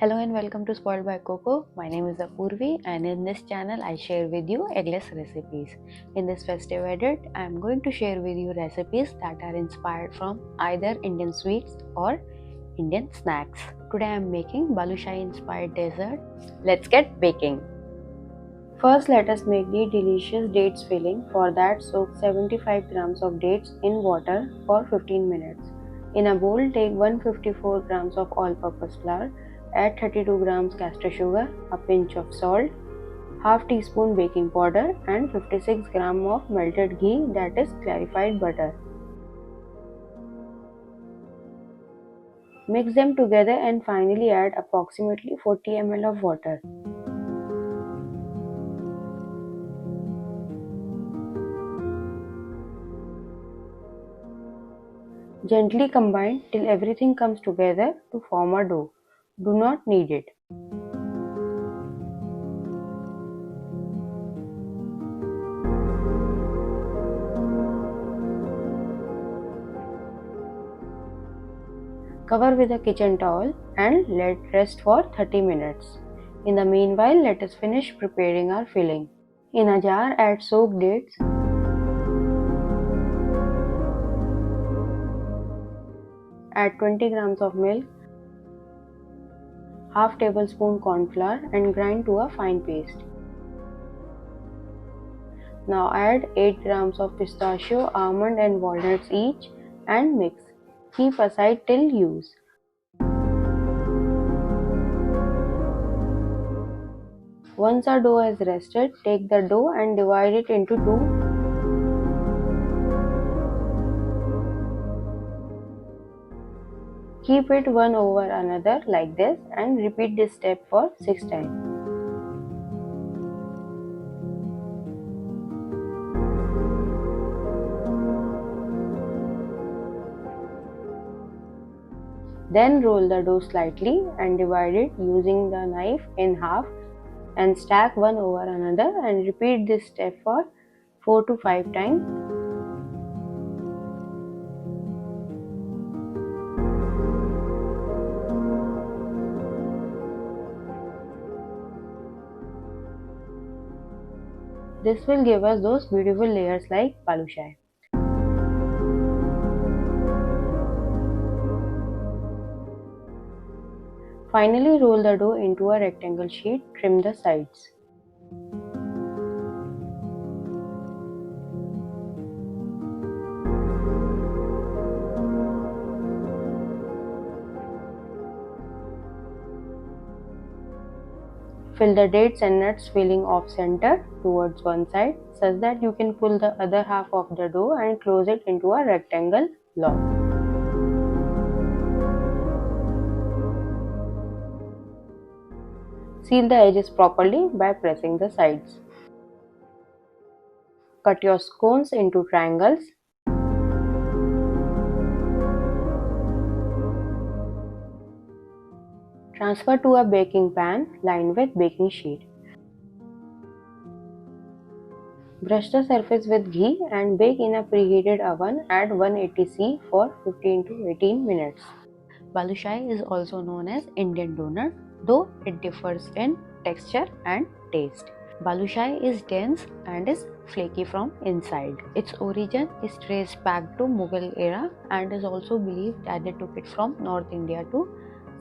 Hello and welcome to Spoiled by Coco. My name is Apurvi and in this channel I share with you eggless recipes. In this festive edit, I am going to share with you recipes that are inspired from either Indian sweets or Indian snacks. Today I am making Balushahi inspired dessert. Let's get baking. First, let us make the delicious dates filling. For that, soak 75 grams of dates in water for 15 minutes. In a bowl, take 154 grams of all-purpose flour, add 32 grams castor sugar, a pinch of salt, half teaspoon baking powder and 56 grams of melted ghee, that is clarified butter. Mix them together and finally add approximately 40 ml of water. Gently combine till everything comes together to form a dough. Do not knead it. Cover with a kitchen towel and let rest for 30 minutes. In the meanwhile, let us finish preparing our filling. In a jar, add soaked dates, add 20 grams of milk, half tablespoon corn flour and grind to a fine paste. Now add 8 grams of pistachio, almond and walnuts each and mix. Keep aside till use. Once our dough has rested, take the dough and divide it into two. Keep it one over another like this and repeat this step for 6 times. Then roll the dough slightly and divide it using the knife in half and stack one over another and repeat this step for 4 to 5 times. This will give us those beautiful layers like balushai. Finally, roll the dough into a rectangle sheet, trim the sides. Fill the dates and nuts filling off center towards one side such that you can pull the other half of the dough and close it into a rectangle block. Seal the edges properly by pressing the sides. Cut your scones into triangles. Transfer to a baking pan lined with baking sheet. Brush the surface with ghee and bake in a preheated oven at 180°C for 15 to 18 minutes. Balushai is also known as Indian donut, though it differs in texture and taste. Balushai is dense and is flaky from inside. Its origin is traced back to Mughal era and is also believed that they took it from North India to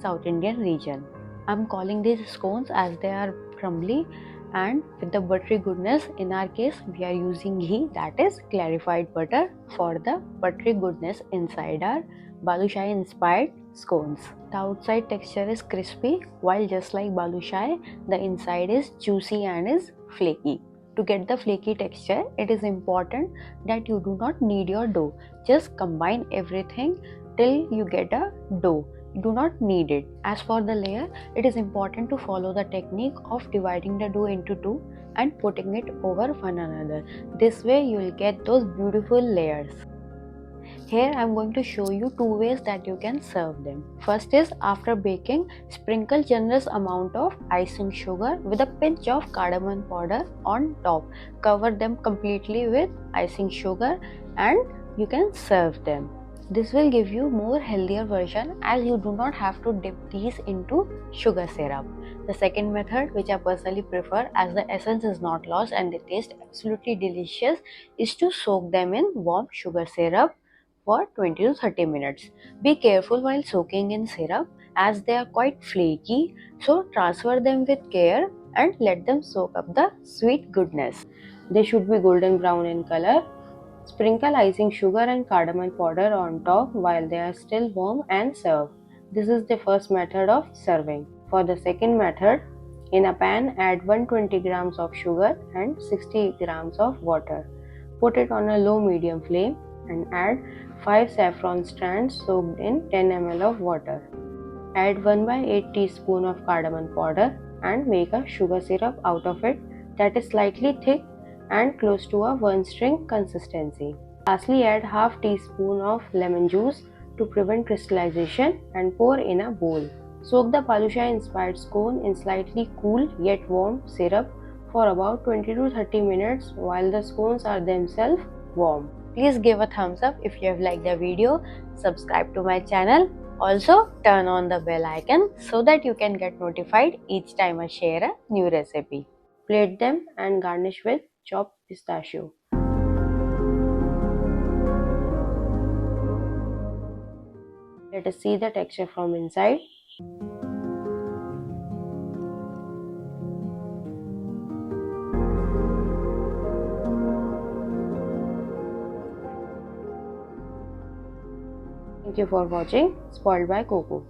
South Indian region. I'm calling these scones as they are crumbly and with the buttery goodness. In our case, we are using ghee, that is clarified butter, for the buttery goodness inside our Balushahi inspired scones. The outside texture is crispy, while just like balushai, the inside is juicy and is flaky. To get the flaky texture, it is important that you do not knead your dough. Just combine everything till you get a dough. Do not knead it. As for the layer, it is important to follow the technique of dividing the dough into two and putting it over one another. This way you will get those beautiful layers. Here I am going to show you two ways that you can serve them. First is, after baking, sprinkle generous amount of icing sugar with a pinch of cardamom powder on top. Cover them completely with icing sugar and you can serve them. This will give you more healthier version as you do not have to dip these into sugar syrup. The second method, which I personally prefer as the essence is not lost and they taste absolutely delicious, is to soak them in warm sugar syrup for 20 to 30 minutes. Be careful while soaking in syrup as they are quite flaky, so transfer them with care and let them soak up the sweet goodness. They should be golden brown in color. Sprinkle icing sugar and cardamom powder on top while they are still warm and serve. This is the first method of serving. For the second method, in a pan add 120 grams of sugar and 60 grams of water. Put it on a low-medium flame and add 5 saffron strands soaked in 10 ml of water. Add 1/8 teaspoon of cardamom powder and make a sugar syrup out of it that is slightly thick and close to a one-string consistency. Lastly, add half teaspoon of lemon juice to prevent crystallization and pour in a bowl. Soak the Balushahi inspired scone in slightly cool yet warm syrup for about 20 to 30 minutes while the scones are themselves warm. Please give a thumbs up if you have liked the video, subscribe to my channel. Also, turn on the bell icon so that you can get notified each time I share a new recipe. Plate them and garnish with chopped pistachio. Let us see the texture from inside. Thank you for watching Spoiled by Coco.